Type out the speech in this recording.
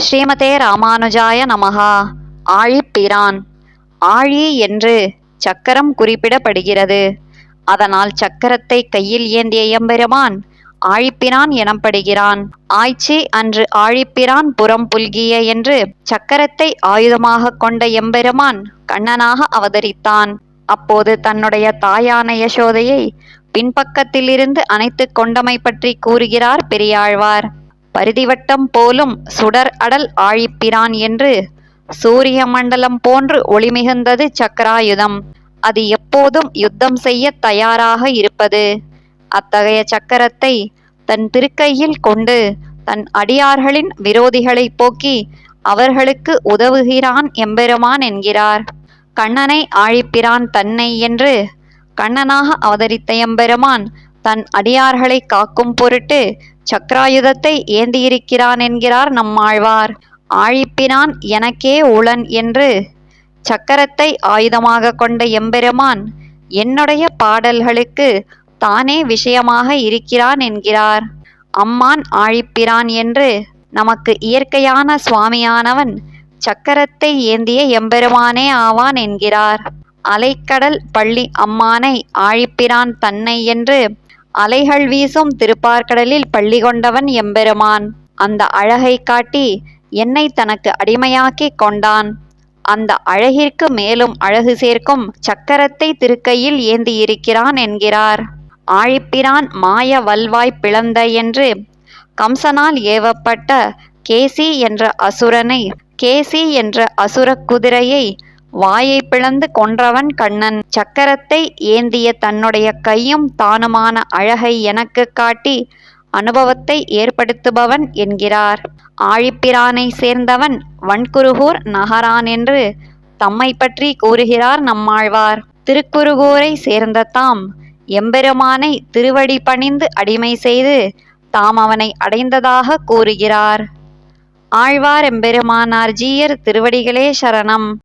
ஸ்ரீமதே ராமானுஜாய நமஹா. ஆழிப்பிரான். ஆழி என்று சக்கரம் குறிப்பிடப்படுகிறது. அதனால் சக்கரத்தை கையில் ஏந்திய எம்பெருமான் ஆழிப்பிரான் எனப்படுகிறான். ஆய்ச்சி அன்று ஆழிப்பிரான் புறம் புல்கிய என்று சக்கரத்தை ஆயுதமாக கொண்ட எம்பெருமான் கண்ணனாக அவதரித்தான். அப்போது தன்னுடைய தாயான யசோதையை பின்பக்கத்திலிருந்து அணைத்து கொண்டமை பற்றி கூறுகிறார் பெரியாழ்வார். பரிதிவட்டம் போலும் சுடர் அடல் ஆழிப்பிரான் என்று சூரிய மண்டலம் போன்று ஒளிமிகுந்தது சக்கராயுதம். அது எப்போதும் யுத்தம் செய்ய தயாராக இருப்பது. அத்தகைய சக்கரத்தை தன் திருக்கையில் கொண்டு தன் அடியார்களின் விரோதிகளை போக்கி அவர்களுக்கு உதவுகிறான் எம்பெருமான் என்கிறார். கண்ணனை ஆழிப்பிரான் தன்னை என்று கண்ணனாக அவதரித்த எம்பெருமான் தன் அடியார்களை காக்கும் பொருட்டு சக்கராயுதத்தை ஏந்தியிருக்கிறான் என்கிறார் நம்மாழ்வார். ஆழிப்பிரான் எனக்கே உளன் என்று சக்கரத்தை ஆயுதமாக கொண்ட எம்பெருமான் என்னுடைய பாடல்களுக்கு தானே விஷயமாக இருக்கிறான் என்கிறார். அம்மான் ஆழிப்பிரான் என்று நமக்கு இயற்கையான சுவாமியானவன் சக்கரத்தை ஏந்திய எம்பெருமானே ஆவான் என்கிறார். அலைக்கடல் பள்ளி அம்மானை ஆழிப்பிரான் தன்னை என்று அலைகள் வீசும் திருப்பார்கடலில் பள்ளி கொண்டவன் எம்பெருமான். அந்த அழகை காட்டி என்னை தனக்கு அடிமையாக்கி கொண்டான். அந்த அழகிற்கு மேலும் அழகு சேர்க்கும் சக்கரத்தை திருக்கையில் ஏந்தியிருக்கிறான் என்கிறார். ஆழிப்பிரான் மாய வல்வாய் பிளந்த என்று கம்சனால் ஏவப்பட்ட கேசி என்ற அசுரனை கேசி என்ற அசுர குதிரையை வாயை பிளந்து கொன்றவன் கண்ணன். சக்கரத்தை ஏந்திய தன்னுடைய கையும் தானுமான அழகை எனக்கு காட்டி அனுபவத்தை ஏற்படுத்துபவன் என்கிறார். ஆழிப்பிரானை சேர்ந்தவன் வன்குருகூர் நகரான் என்று தம்மை பற்றி கூறுகிறார் நம்மாழ்வார். திருக்குருகூரை சேர்ந்த தாம் எம்பெருமானை திருவடி பணிந்து அடிமை செய்து தாம் அவனை அடைந்ததாக கூறுகிறார். ஆழ்வார் எம்பெருமானார் ஜீயர் திருவடிகளே சரணம்.